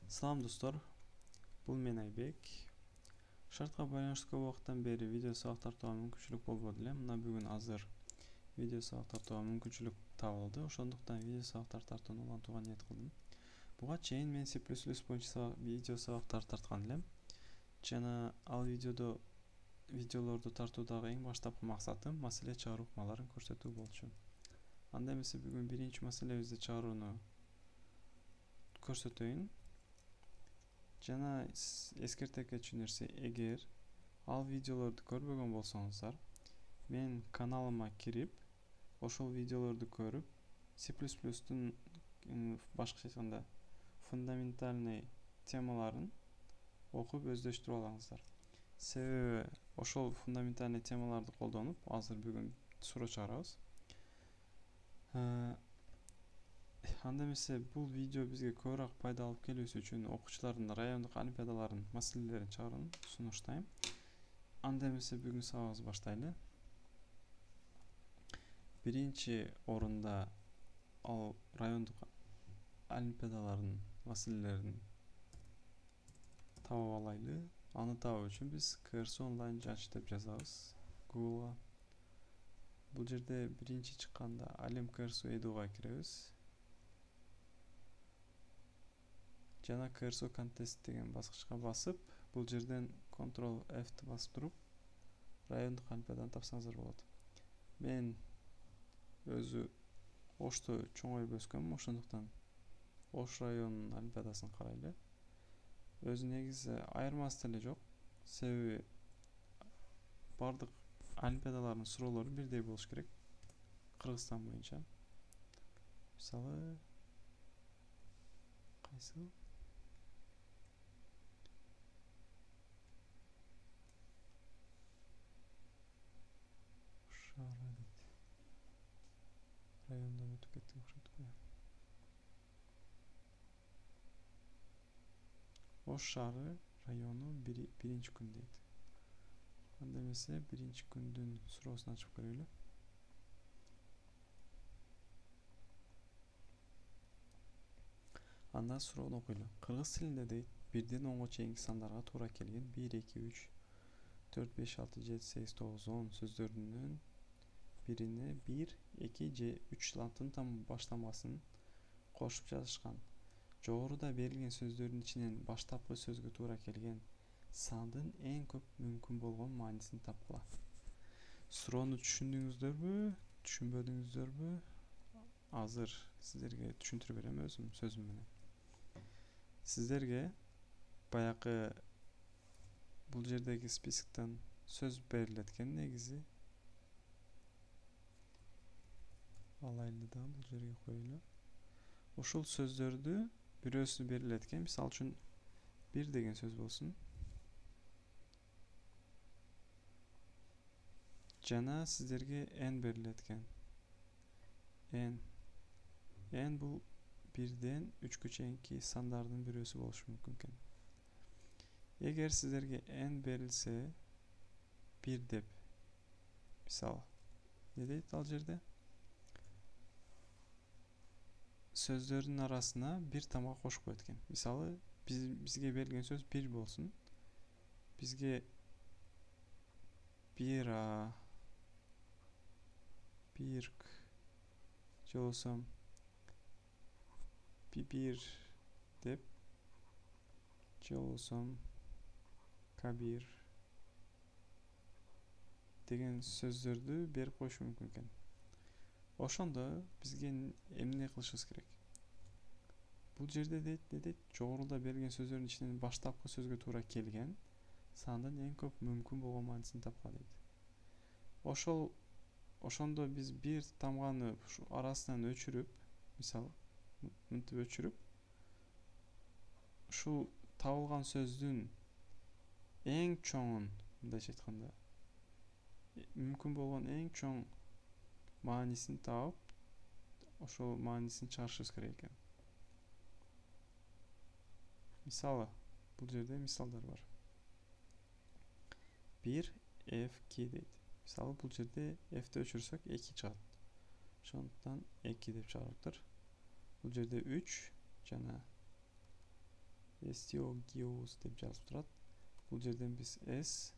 Салам достор, бул мен Айбек. Шартка байланыштуу көп убакыттан бери видео сабак тартууга мүмкүнчүлүк болбоду эле. Мына бүгүн азыр видео сабак тартууга мүмкүнчүлүк табылды. Ошондуктан видео сабактар тартууну улантууга ниет кылдым. Буга чейин мен C++ боюнча видео сабактар тарткан элем. Жана ал видеолорду тартуудагы эң баштапкы максатым маселе чыгаруу ыкмаларын көрсөтүү болчу. Анда эмесе бүгүн биринчи маселебизди чыгарууну көрсөтөйүн. Жана эскерте кетчү нерсе, эгер ал видеолорду көрбөгөн болсоңуздар, мен каналыма кирип, ошол видеолорду көрүп, C++'тун башкача айтканда фундаментальный темаларын окуп өздөштүрүп алыңыздар. Себеби ошол фундаментальный темаларды колдонуп, азыр бүгүн суроо чыгарабыз. Анда эмесе бул видео бизге көбүрөөк пайда алып келүүсү үчүн окуучулардын райондук олимпиадалардын маселелерин чыгарууну сунуштайм. Анда эмесе бүгүн сабагыбызды баштайлы. Биринчи орунда ал райондук олимпиадалардын маселелерин таап алайлы. Аны табуу үчүн биз KRS онлайн жач деп жазабыз Google'га. Бул жерде биринчи чыкканда Alem KRS Edu'га киребиз. Жана KRS Contest деген баскычка басып, бул жерден Ctrl F'ти басып туруп, райондук олимпиаданы тапсаңыздар болот. Мен өзү Ошто чоңоюп өскөм, ошондуктан Ош районунун олимпиадасын карайлы. Өзү негизи айырмасы деле жок. Себеби бардык олимпиадалардын суроолору бирдей болуш керек. Кыргызстан боюнча. Мисалы, кайсы? Райондан өтүп кеттик окшойт го. Ош шаары району биринчи күн дейт. Анда эмесе биринчи күндүн суроосун ачып көрөлү. Анда суроону окуйлу. Кыргыз тилинде дейт, 1-ден 10га чейинки сандарга туура келген 1, 2, 3, 4, 5, 6, 7, 8, 9, 10 сөздөрүнүн бирине 1, 2 же 3 латын баштамасын кошуп жазышкан. Жогоруда берилген сөздөрдүн ичинен баштапкы сөзгө туура келген сандын эң көп мүмкүн болгон маанисин тапкыла. Суроону түшүндүңүздөрбү, түшүнбөдүңүздөрбү? Азыр сиздерге түшүндүрүп берем өзүм сөзүм менен. Сиздерге баякы бул жердеги списоктон сөз берилет экен негизи. Алайлы да бул жерге коелу. Ошол сөздөрдү бирөөсү берилет экен. Мисалы үчүн 1 деген сөз болсун. Жана сиздерге n берилет экен. n бул 1-ден 3кө чейинки сандардын бирөөсү болушу мүмкүн экен. Эгер сиздерге n берилсе 1 деп, мисалы, не дейт ал жерде? Сөздөрдүн арасына 1 тамга кошуп коет экен. Мисалы, бизге берилген сөз 1 болсун. Бизге 1a, 1 же болсо P1 деп, же болсо K1 деген сөздөрдү берип коюшу мүмкүн экен. Ошондо бизге эмне кылышыбыз керек? Бул жерде дейт, жогоруда берилген сөздөрдүн ичинен баштапкы сөзгө туура келген сандын эң көп мүмкүн болгон маанисин тапкыла дейт. Ошондо биз 1 тамганы арасынан өчүрүп, мисалы, мынтип өчүрүп, ушул табылган сөздүн эң чоңун, мындайча айтканда, мүмкүн болгон эң чоң маанисин таап, ошол маанисин чыгарышыбыз керек экен. Мисалы, бул жерде мисалдар бар. 1 f2 дейт. Мисалы, бул жерде f'ти өчүрсөк 2 чыгат. Ошондуктан 2 деп чыгарыптыр. Бул жерде 3 жана STOGIOS деп жазып турат. Бул жерден биз S,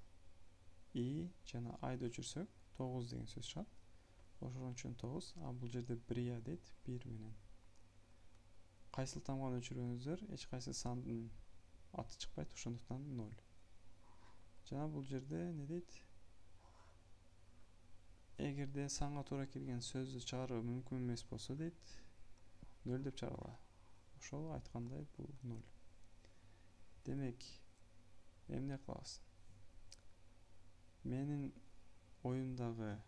I жана I'ды өчүрсөк 9 деген сөз чыгат. Ошон үчүн 9. А бул жерде 1 дейт, 1 менен. Кайсыл тамганы өчүргөнүңүздөр эч кайсы сандын аты чыкпайт, ошондуктан 0. Жана бул жерде не дейт? Эгерде санга туура келген сөздү чыгаруу мүмкүн эмес болсо дейт, 0 деп чыгаргыла. Ошол айткандай бул 0. Демек, эмне кылабыз? Менин оюмдагы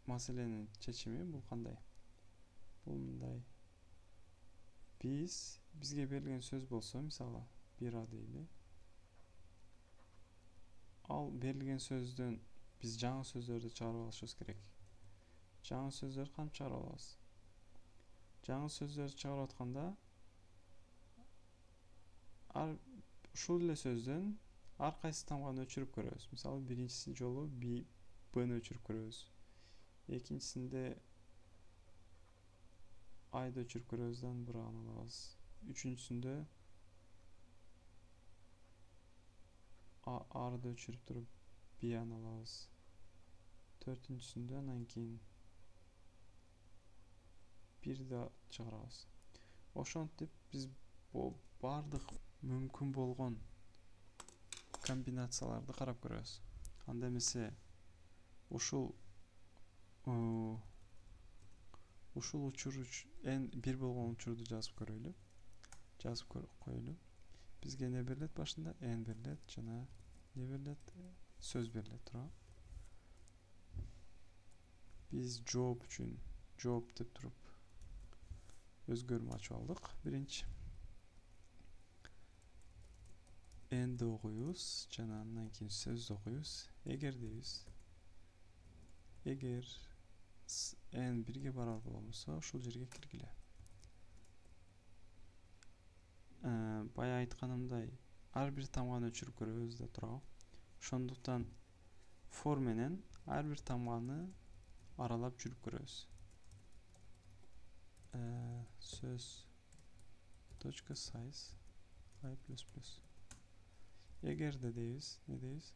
маселенин чечими бул кандай? Бул мындай. Бизге берилген сөз болсо, мисалы 1А дейли. Ал берилген сөздөн биз жаңы сөздөрдү чыгарып алышыбыз керек. Жаңы сөздөрдү кантип чыгарып алабыз? Жаңы сөздөрдү чыгарып атканда ушул эле сөздөн ар кайсы тамганы өчүрүп көрөбүз. Мисалы, биринчи жолу Б'ны өчүрүп көрөбүз. Экинчисинде Айды өчүрүп көрөбүз, дан бир алабыз. Үчүнчүсүндө Арды өчүрүп туруп B'ны алабыз. Төртүнчүсүндө анан кийин бирди чыгарабыз. Ошентип биз бардык мүмкүн болгон комбинацияларды карап көрөбүз. Анда эмесе ушул учур бир болгон учурду жазып көрөйлү. Жазып коелу. Бизге не берилет башында? N берилет жана не берилет? Сөз берилет, туура. Биз job үчүн job деп туруп өзгөрмө ачып алдык. Биринчи N'ди окуйбуз жана андан кийин сөздү окуйбуз. Эгер N бирге барабар болсо, ушул жерге киргиле. Бая айтканымдай, ар бир тамганы өчүрүп көрөбүз да турабы. Ошондуктан for менен ар бир тамганы аралап жүрүп көрөбүз. Сөз .size i++. Эгерде дейбиз, не дейбиз?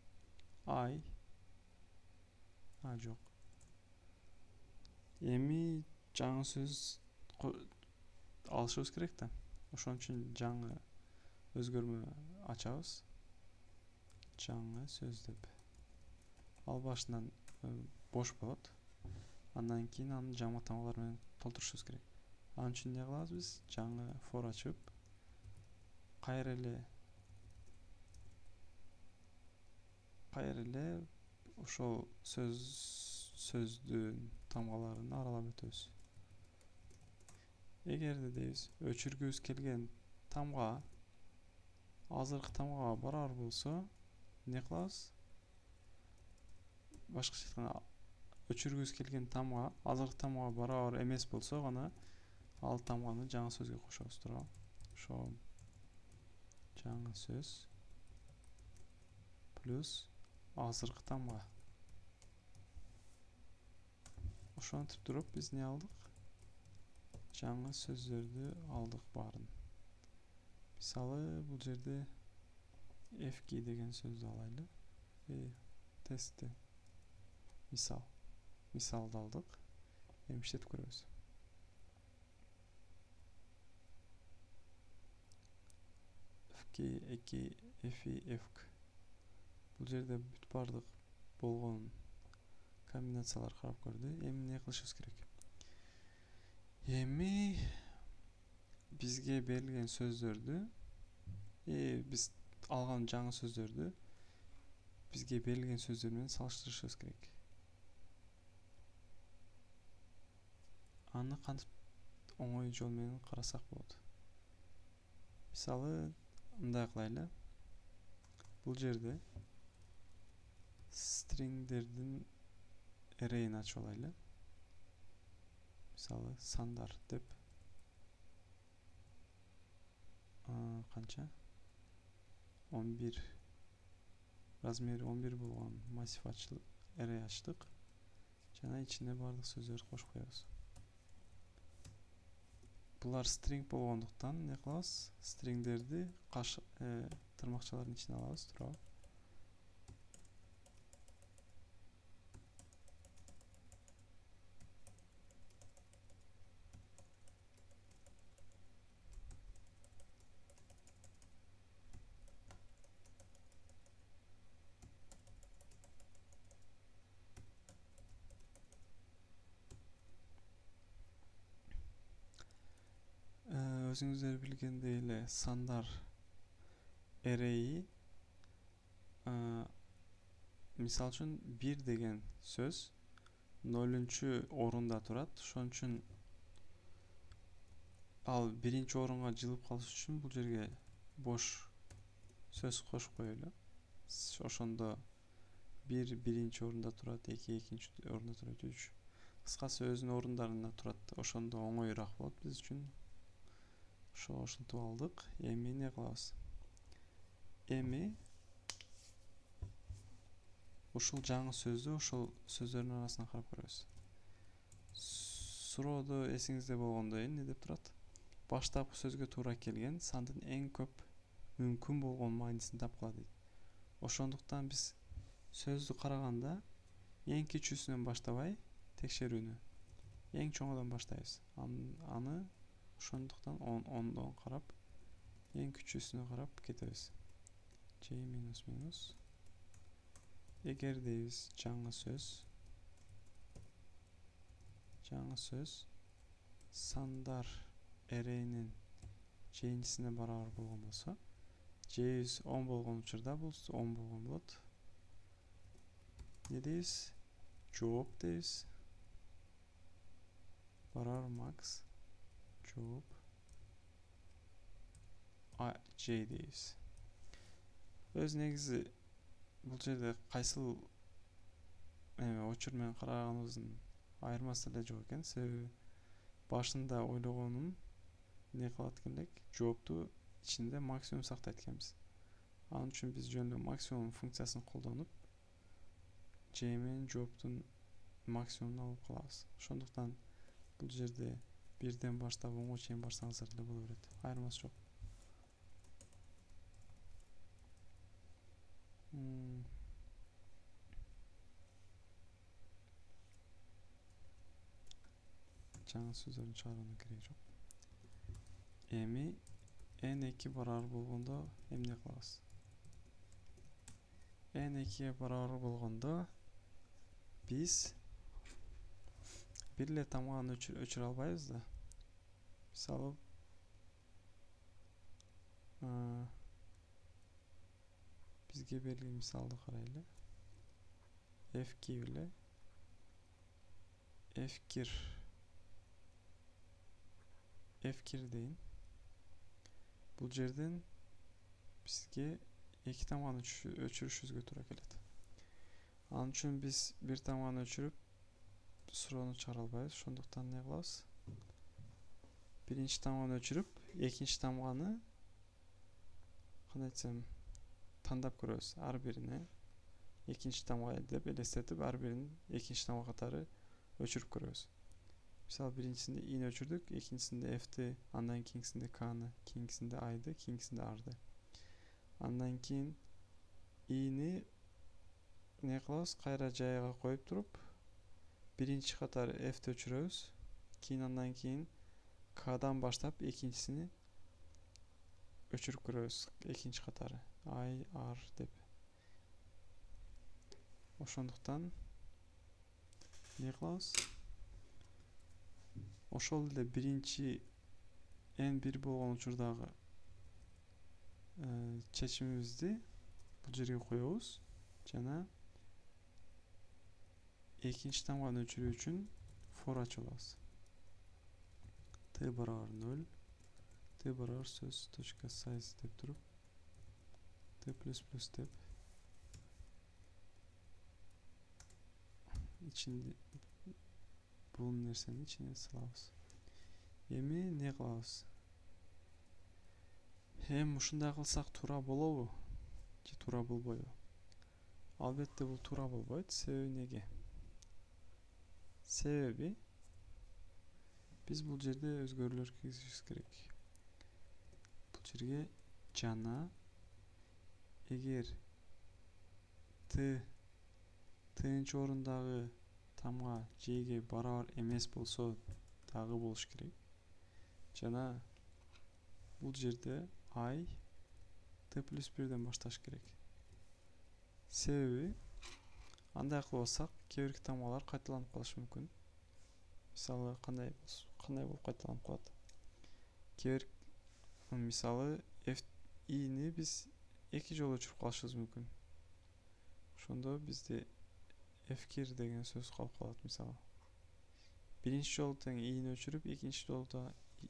Жок. Эми жаңы сөз алышыбыз керек да. Ошон үчүн жаңы өзгөрмө ачабыз. Жаңы сөз деп. Ал башынан бош болот. Андан кийин аны жаңы тамгалар менен толтурушубуз керек. Анын үчүн не кылабыз биз? Жаңы for ачып, кайра эле ошол сөздүн тамгаларын аралап өтөбүз. Эгерде дейбиз, өчүргүбүз келген тамга азыркы тамгага барабар болсо, не кылабыз? Башкача айтканда, өчүргүбүз келген тамга азыркы тамгага барабар эмес болсо гана ал тамганы жаңы сөзгө кошобуз, туура. Ошол жаңы сөз плюс азыркы тамга. Ошентип туруп биз не алдык? Жаңы сөздөрдү алдык баарын. Мисалы, бул жерде FK деген сөздү алайлы. Тестти. Мисалды алдык. Эми иштетип көрөбүз. FK, EK, FI, FK. Бул жерде бүт бардык болгон комбинациялар карап көрдү. Эми не кылышыбыз керек? Эми бизге берилген сөздөрдү, биз алган жаңы сөздөрдү бизге берилген сөздөр менен салыштырышыбыз керек. Аны кантип оңой жол менен карасак болот? Мисалы, мындай кылайлы. Бул жерде стрингдердин array'ini ачып алайлы. Мисалы, сандар деп. Канча? 11. Размери 11 болгон массив array ачтык. Жана ичине бардык сөздөрдү кошуп коебуз. Булар string болгондуктан эмне кылабыз? Stringдерди тырмакчалардын ичине алабыз. Туурабы? Өзүңүздөр билгендей эле сандар array мисалы үчүн 1 деген сөз 0-чү орунда турат. Ошон үчүн ал биринчи орунга жылып калыш үчүн бул жерге бош сөз кошуп коелу. Ошондо 1 биринчи орунда турат, 2 экинчи орунда турат, 3 кыскасы өзүнүн орундарында турат. Ошондо оңоюраак болот биз үчүн. Ошентип алдык. Эми эмне кылабыз? Эми ушул жаңы сөздү ошол сөздөрдүн арасынан карап көрөбүз. Сурооду эсиңизде болгондой эмне деп турат? Баштапкы сөзгө туура келген сандын эң көп мүмкүн болгон маанисин тапкыла дейт. Ошондуктан биз сөздү караганда эң кичүүсүнөн баштабай текшерүүнү эң чоңунан баштайбыз. Аны ошондуктан 10дон карап эң кичүүсүнө карап кетебиз. J минус эгер дейбиз жаңы сөз сандар array'нин жээнчисине барабар болгон болсо, J'биз 10 болгон учурда бул 10 болгон болот. Не дейбиз? Жооп дейбиз. Барабар max жооп J дейбиз. Өз негизи бул жерде кайсыл очур менен караганыбыздын айырмасы эле жок экен. Себеби башында ойлогонум эмне кылат экен элек? Жоопту ичинде максимум сактайт экенбиз. Ал үчүн биз жөнүндө максимум функциясын колдонуп, J менен жооптун максимумун алып калабыз. Ошондуктан бул жерде 1ден баштап 10го чейин барсаңыздар деле боло берет. Айырмасы жок. Жаңы сөздөрдүн чыгарууна кереги жок. Эми n2 барабар болгондо эмне кылабыз? n2 барабар болгондо биз бир эле тамганы өчүрө албайбыз да. Мисалы бизге берилген мисалды карайлы. F2 эле F2 дейин. Бул жерден бизге 2 тамганы өчүрүшүбүзгө туура келет. Ал үчүн биз бир тамганы өчүрүп суроону чыгара албайбыз. Ошондуктан эмне кылабыз? Биринчи тамганы өчүрүп, экинчи тамганы кандай айтсам тандап көрөбүз. Ар бирине экинчи тамга деп элестетип, ар бирин экинчи тамга катары өчүрүп көрөбүз. Мисалы биринчисинде i'ни өчүрдүк, экинчисинде f'ти, андан кийинкисинде k'ны, кийинкисинде i'ды, кийинкисинде r'ды. Андан кийин i'ни эмне кылабыз? Кайра жайга коюп туруп, биринчи катары f'ти өчүрөбүз. Андан кийин k'дан баштап экинчисини өчүрүп көрөбүз. Экинчи катары i, r деп. Ошондуктан эмне кылабыз? Ошол эле биринчи n1 болгон учурдагы чечимибизди бул жерге коебуз жана экинчи тамганы өчүрүү үчүн for ачып алабыз. T барабар 0, T барабар сөз точка size деп туруп, T++ деп ичинде бул нерсени ичине салабыз. Эми эмне кылабыз? Ушундай кылсак туура болобу? Же туура болбойбу? Албетте бул туура болбойт. Себеби неге? Себеби Биз бул жерде өзгөрүүлөр киргизишибиз керек. Бул жерге жана эгер тынчы орундагы тамга жге барабар эмес болсо дагы болуш керек. Жана бул жерде ай t+1ден башташ керек. Себеби андай кылбасак кээ бир тамгалар кайталанып калышы мүмкүн. Мисалы кандай болуп кайталанып калат? Кээ бир мисалы i'ни биз 2 жолу өчүрүп калышыбыз мүмкүн. Ошондо бизде fkir деген сөз калып калат. Мисалы биринчи жолу тең i'ни өчүрүп, экинчи жолу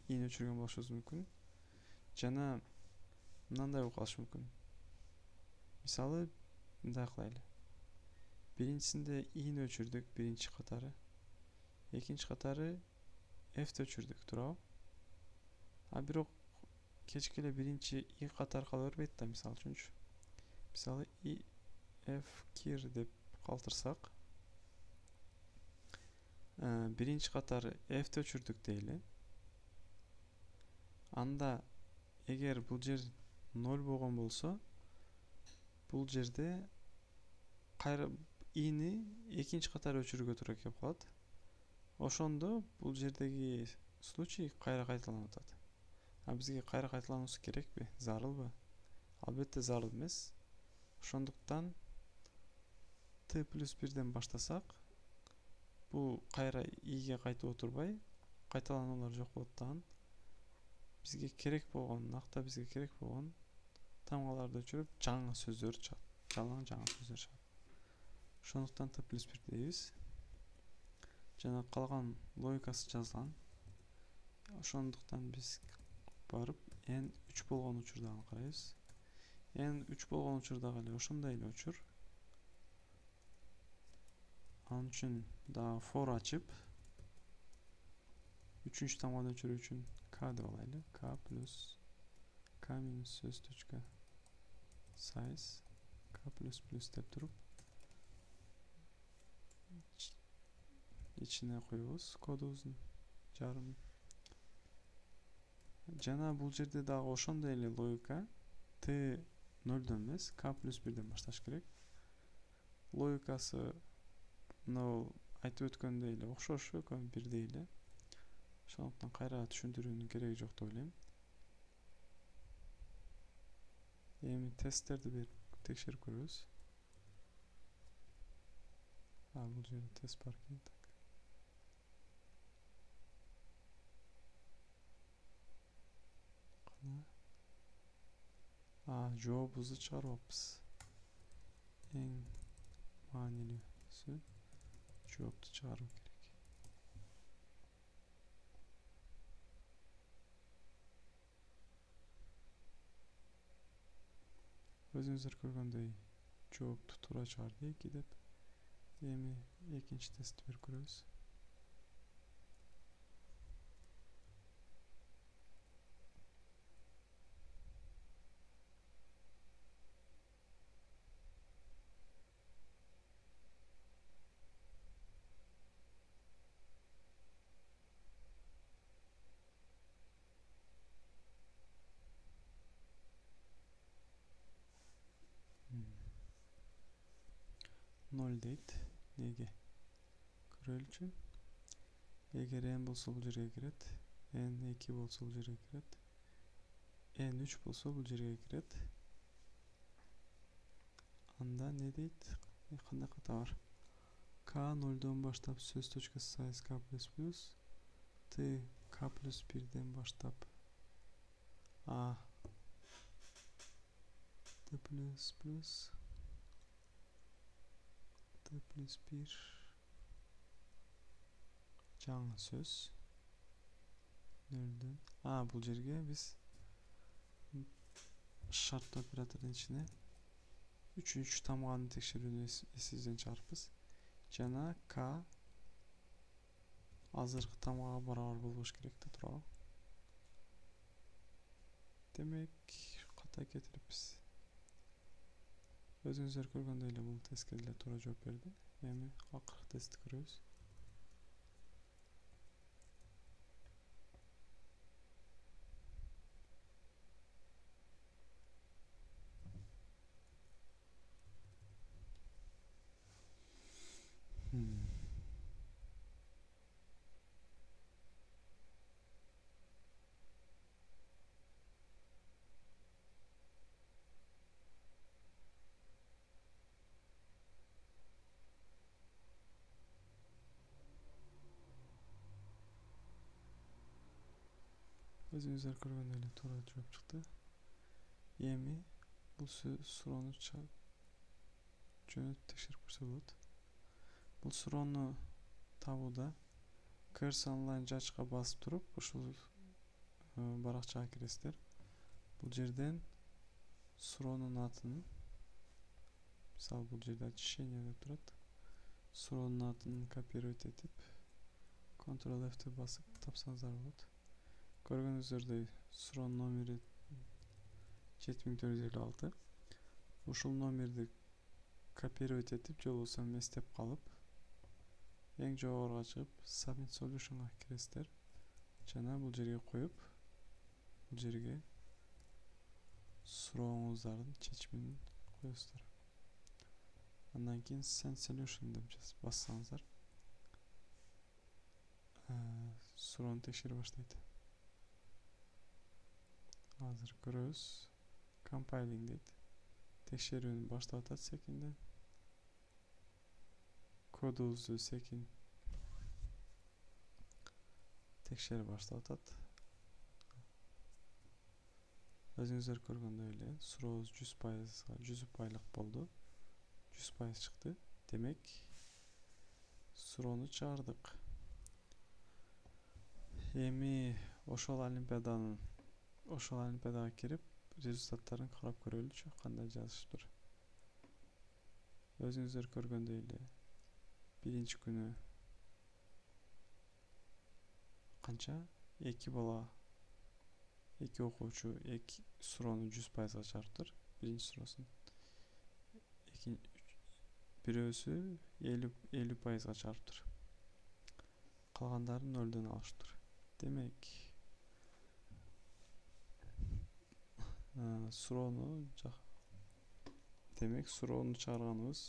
i'ни өчүргөн болушубуз мүмкүн. Жана мындай болуп калышы мүмкүн. Мисалы мындай кылайлы. Биринчисинде i'ни өчүрдүк, биринчи катары. Экинчи катары f'ти өчүрдүк, туурабы? А бирок кечке эле биринчи i катары кала бербейт да, мисалы үчүнчү. Мисалы i fkir деп калтырсак, биринчи катары f'ти өчүрдүк дейли. Анда эгер бул жер 0 болгон болсо, бул жерде кайра i'ни экинчи катары өчүрүүгө туура келип калат. Ошондо бул жердеги случай кайра кайталанып атат. А бизге кайра кайталануусу керекпи? Зарылбы? Албетте зарыл эмес. Ошондуктан t+1ден баштасак, бул кайра i'ге кайтып отурбай, кайталануулар жок болот дагы. Бизге керек болгон, накта бизге керек болгон тамгаларды өчүрүп, жаңы сөздөр чыгат. Жаңы сөздөр чыгат. Ошондуктан t+1 дейбиз. Жана калган логикасы жазылган. Ошондуктан биз барып n 3 болгон учурдагы карайбыз. n 3 болгон учурдагы эле ошондой эле учур. Анын үчүн дагы for ачып, үчүнчү тамганы өчүрүү үчүн k деп алайлы. K плюс k минус сөз точка size k плюс плюс деп туруп ичине коебуз кодубуздун жарымын. Жана бул жерде дагы ошондой эле логика. T 0дөн эмес, k плюс 1ден башташ керек. Логикасы мына айтып өткөндөй эле окшош, экөө бирдей эле. Ошондуктан кайра түшүндүрүүнүн кереги жок деп ойлойм. Эми тесттерди берип текшерип көрөбүз. Бул жерде тест бар экен. Жообубузду чыгарбаппыз. Эң маанилүүсү жоопту чыгаруу керек. Өзүңүздөр көргөндөй жоопту туура чыгарды 2 деп. Эми экинчи тестти берип көрөбүз. Ноль дейт. Неге? Көрөлүчү. Эгер n болсо бул жерге кирет, n2 болсо бул жерге кирет, n3 болсо бул жерге кирет. Анда не дейт? Кандай ката бар? K 0дон баштап сөз точка size k плюс плюс, t k плюс 1ден баштап t плюс плюс t плюс 1 жаңы сөз 0дөн. Бул жерге биз шарт оператордун ичине үчүнчү тамганы текшерүүнү эсибизден чыгарыппыз. Жана k азыркы тамгага барабар болбош керек да, туурабы? Демек, ката кетириппиз. Өзүңүздөр көргөндөй эле бул тестке деле туура жооп берди. Эми акыркы тестти көрөбүз. Өзүңүздөр көргөндөй эле туура жооп чыкты. Эми бул суроону жөнөтүп текшерип көрсө болот. Бул суроону табууда Curse Online жачка басып туруп, ушул баракчага киресиздер. Бул жерден суроонун атын, мисалы бул жерде очищение деп турат. Суроонун атын копировать этип, Ctrl F басып тапсаңыздар болот. Көргөнүңүздөрдөй суроонун номери 7456. Ушул номерди копировать этип, же болбосо эместеп калып, эң жогоруга чыгып, Submit Solution'га киресиздер. Жана бул жерге коюп, бул жерге сурооңуздардын чечимин коесуздар. Андан кийин Send Solution деп бассаңыздар, суроону текшере баштайт. Азыр көрөбүз. Compiling дейт. Текшерүүнү баштап атат секинден. Кодубузду секин текшере баштап атат. Өзүңүздөр көргөндөй эле сурообуз 100 упайлык болду. 100% чыкты. Демек, суроону чыгардык. Эми ошол олимпиадага кирип, результаттарын карап көрөлүчү, кандай жазышыптыр. Өзүңүздөр көргөндөй эле биринчи күнү канча? 2 бала, 2 окуучу суроону 100%га чыгарыптыр. Биринчи суроосун. Бирөөсү 50%га чыгарыптыр. Калгандары 0-дөн алышыптыр. Демек, суроону чыгарганыбыз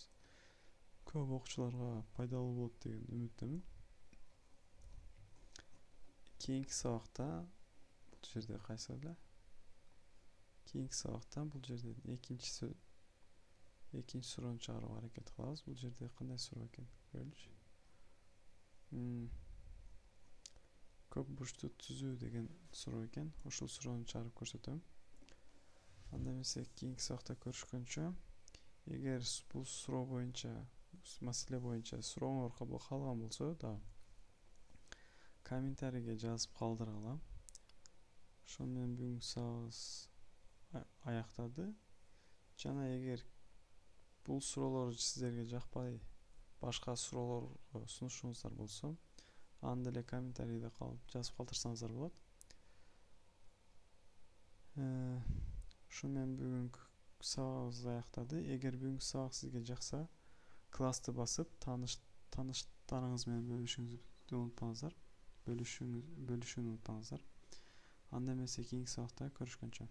көп окуучуларга пайдалуу болот деген үмүттөмүн. Кийинки сабакта бул жерде бул жерден экинчи суроону чыгарууга аракет кылабыз. Бул жерде кандай суроо экен көрөлүчү. Көп бурчтуу түзүү деген суроо экен. Ушул суроону чыгарып көрсөтөм. Анда эмесе кийинки сабакта көрүшкөнчө, эгер бул суроо боюнча, маселе боюнча сурооңор кабыл калган болсо да, комментарийге жазып калдыргыла. Ошону менен бүгүнкү сабагыбыз аяктады. Жана эгер бул суроолор сиздерге жакпай, башка суроолорго сунушуңуздар болсо, аны деле комментарийде жазып калтырсаңыздар болот. Ошо менен бүгүнкү сабагыбызды аяктады. Эгер бүгүнкү сабак сизге жакса, классты басып, тааныштарыңыз менен бөлүшүүнү унутпаңыздар. Анда эмесе кийинки сабакта көрүшкөнчө.